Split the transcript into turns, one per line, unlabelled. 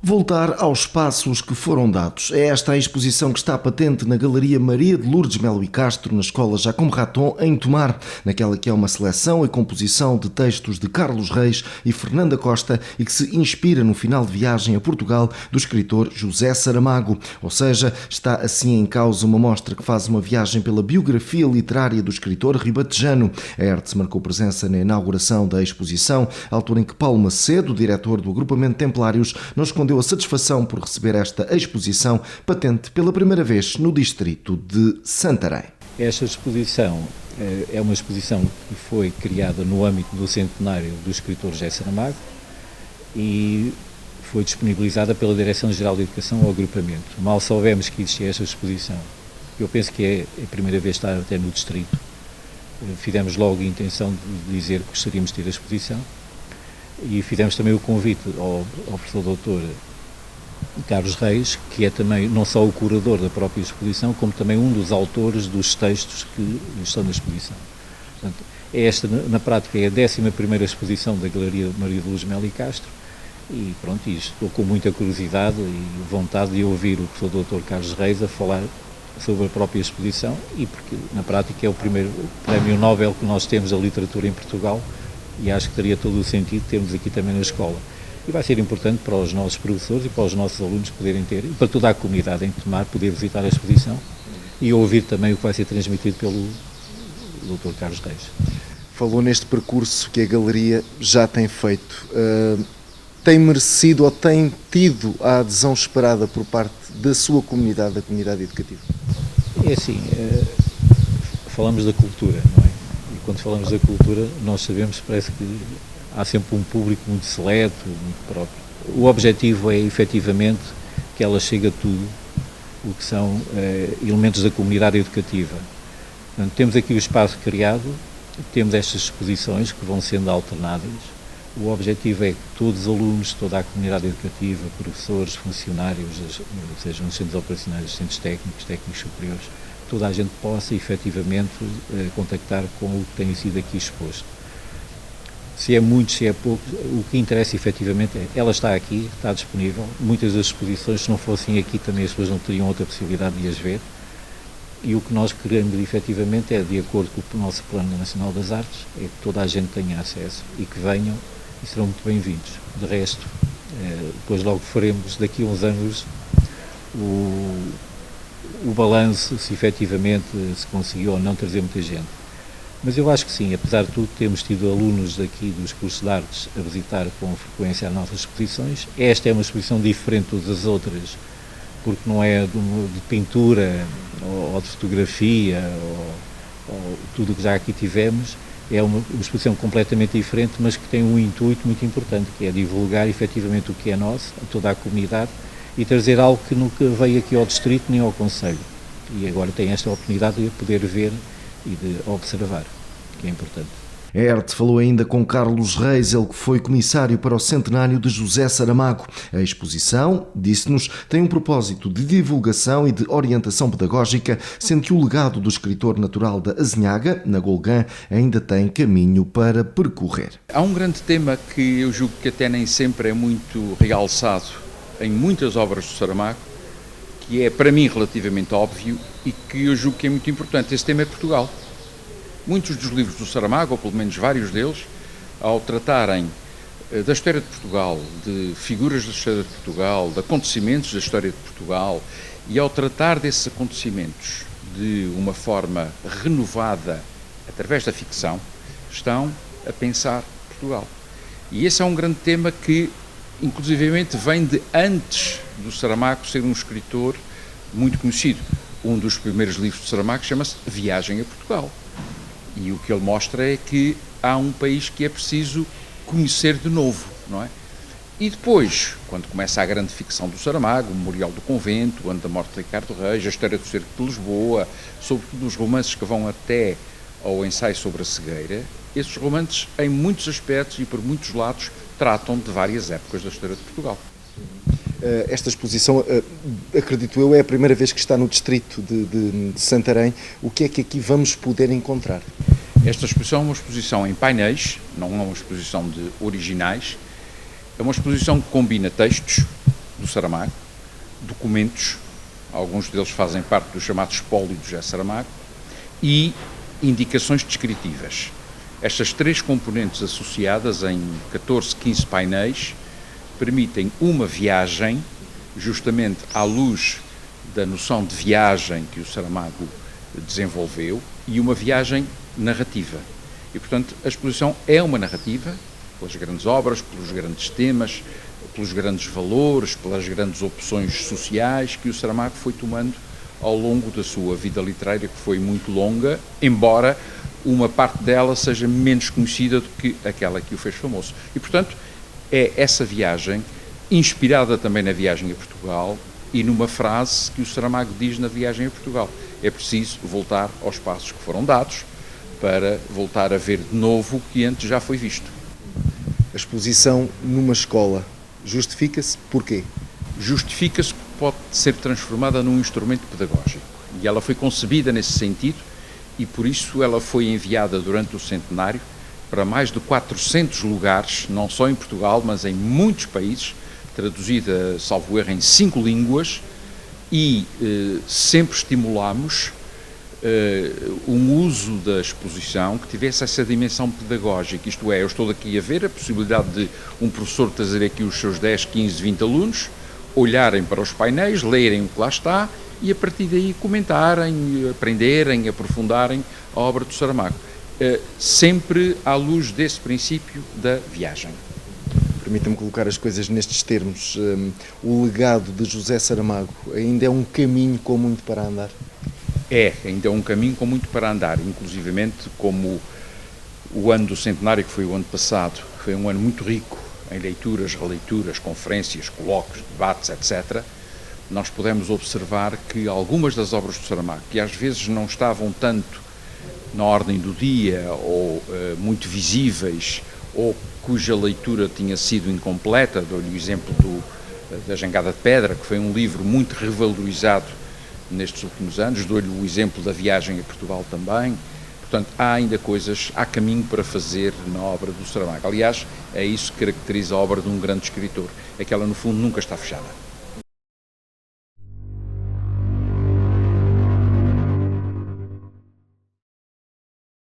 Voltar aos passos que foram dados. É esta a exposição que está patente na Galeria Maria de Lourdes Melo e Castro, na Escola Jacome Raton, em Tomar, naquela que é uma seleção e composição de textos de Carlos Reis e Fernanda Costa e que se inspira no final de viagem a Portugal do escritor José Saramago. Ou seja, está assim em causa uma mostra que faz uma viagem pela biografia literária do escritor ribatejano. A Hertz marcou presença na inauguração da exposição, altura em que Paulo Macedo, diretor do agrupamento Templários, nos escondeu a satisfação por receber esta exposição patente pela primeira vez no distrito de Santarém.
Esta exposição é uma exposição que foi criada no âmbito do centenário do escritor José Saramago e foi disponibilizada pela Direção-Geral de Educação ao agrupamento. Mal soubemos que existia esta exposição, eu penso que é a primeira vez que está até no distrito, fizemos logo a intenção de dizer que gostaríamos de ter a exposição. E fizemos também o convite ao professor doutor Carlos Reis, que é também não só o curador da própria exposição, como também um dos autores dos textos que estão na exposição. Portanto, esta, na prática, é a 11ª exposição da Galeria Maria de Lourdes Melo e Castro, e pronto, estou com muita curiosidade e vontade de ouvir o professor doutor Carlos Reis a falar sobre a própria exposição, e porque, na prática, é o primeiro prémio Nobel que nós temos da literatura em Portugal, e acho que teria todo o sentido termos aqui também na escola. E vai ser importante para os nossos professores e para os nossos alunos poderem ter, e para toda a comunidade em Tomar, poder visitar a exposição e ouvir também o que vai ser transmitido pelo Dr. Carlos Reis.
Falou neste percurso que a Galeria já tem feito. Tem merecido ou tem tido a adesão esperada por parte da sua comunidade, da comunidade educativa?
É assim, falamos da cultura, não é? Quando falamos da cultura, nós sabemos que parece que há sempre um público muito seleto, muito próprio. O objetivo é, efetivamente, que ela chegue a tudo o que são elementos da comunidade educativa. Portanto, temos aqui o espaço criado, temos estas exposições que vão sendo alternadas. O objetivo é que todos os alunos, toda a comunidade educativa, professores, funcionários, sejam nos centros operacionais, centros técnicos, técnicos superiores, toda a gente possa, efetivamente, contactar com o que tem sido aqui exposto. Se é muito, se é pouco, o que interessa, efetivamente, é ela está aqui, está disponível. Muitas das exposições, se não fossem aqui, também as pessoas não teriam outra possibilidade de as ver. E o que nós queremos, efetivamente, é, de acordo com o nosso Plano Nacional das Artes, é que toda a gente tenha acesso e que venham e serão muito bem-vindos. De resto, depois logo faremos, daqui a uns anos, o balanço, se efetivamente se conseguiu ou não trazer muita gente. Mas eu acho que sim, apesar de tudo, temos tido alunos daqui dos cursos de artes a visitar com frequência as nossas exposições. Esta é uma exposição diferente das outras, porque não é de pintura ou de fotografia ou tudo o que já aqui tivemos. É uma exposição completamente diferente, mas que tem um intuito muito importante, que é divulgar efetivamente o que é nosso, a toda a comunidade, e trazer algo que nunca veio aqui ao distrito nem ao concelho. E agora tem esta oportunidade de poder ver e de observar, que é importante.
A Hertz falou ainda com Carlos Reis, ele que foi comissário para o centenário de José Saramago. A exposição, disse-nos, tem um propósito de divulgação e de orientação pedagógica, sendo que o legado do escritor natural da Azinhaga, na Golgã, ainda tem caminho para percorrer.
Há um grande tema que eu julgo que até nem sempre é muito realçado em muitas obras do Saramago, que é, para mim, relativamente óbvio e que eu julgo que é muito importante. Esse tema é Portugal. Muitos dos livros do Saramago, ou pelo menos vários deles, ao tratarem da história de Portugal, de figuras da história de Portugal, de acontecimentos da história de Portugal, e ao tratar desses acontecimentos de uma forma renovada através da ficção, estão a pensar Portugal. E esse é um grande tema que, inclusivamente, vem de antes do Saramago ser um escritor muito conhecido. Um dos primeiros livros de Saramago chama-se Viagem a Portugal. E o que ele mostra é que há um país que é preciso conhecer de novo, não é? E depois, quando começa a grande ficção do Saramago, o Memorial do Convento, o Ano da Morte de Ricardo Reis, a História do Cerco de Lisboa, sobretudo os romances que vão até ao ensaio sobre a cegueira, esses romances, em muitos aspectos e por muitos lados, tratam de várias épocas da história de Portugal.
Esta exposição, acredito eu, é a primeira vez que está no distrito de Santarém. O que é que aqui vamos poder encontrar?
Esta exposição é uma exposição em painéis, não é uma exposição de originais, é uma exposição que combina textos do Saramago, documentos, alguns deles fazem parte do chamado espólio do José Saramago, e indicações descritivas. Estas três componentes associadas em 14, 15 painéis permitem uma viagem, justamente à luz da noção de viagem que o Saramago desenvolveu, e uma viagem narrativa. E, portanto, a exposição é uma narrativa, pelas grandes obras, pelos grandes temas, pelos grandes valores, pelas grandes opções sociais que o Saramago foi tomando ao longo da sua vida literária, que foi muito longa, embora uma parte dela seja menos conhecida do que aquela que o fez famoso. E, portanto, é essa viagem, inspirada também na viagem a Portugal, e numa frase que o Saramago diz na viagem a Portugal: é preciso voltar aos passos que foram dados para voltar a ver de novo o que antes já foi visto.
A exposição numa escola justifica-se porquê?
Justifica-se porque pode ser transformada num instrumento pedagógico. E ela foi concebida nesse sentido, e por isso ela foi enviada durante o centenário para mais de 400 lugares, não só em Portugal, mas em muitos países, traduzida, salvo erro, em 5 línguas, e sempre estimulamos um uso da exposição que tivesse essa dimensão pedagógica, isto é, eu estou aqui a ver a possibilidade de um professor trazer aqui os seus 10, 15, 20 alunos, olharem para os painéis, lerem o que lá está e a partir daí comentarem, aprenderem, aprofundarem a obra do Saramago, sempre à luz desse princípio da viagem.
Permita-me colocar as coisas nestes termos. O legado de José Saramago ainda é um caminho com muito para andar?
Ainda é um caminho com muito para andar, inclusivamente como o ano do centenário, que foi o ano passado, foi um ano muito rico em leituras, releituras, conferências, colóquios, debates, etc., nós podemos observar que algumas das obras do Saramago, que às vezes não estavam tanto na ordem do dia ou muito visíveis, ou cuja leitura tinha sido incompleta, dou-lhe o exemplo da Jangada de Pedra, que foi um livro muito revalorizado nestes últimos anos, dou-lhe o exemplo da Viagem a Portugal também. Portanto, há ainda coisas, há caminho para fazer na obra do Saramago. Aliás, é isso que caracteriza a obra de um grande escritor, é que ela, no fundo, nunca está fechada.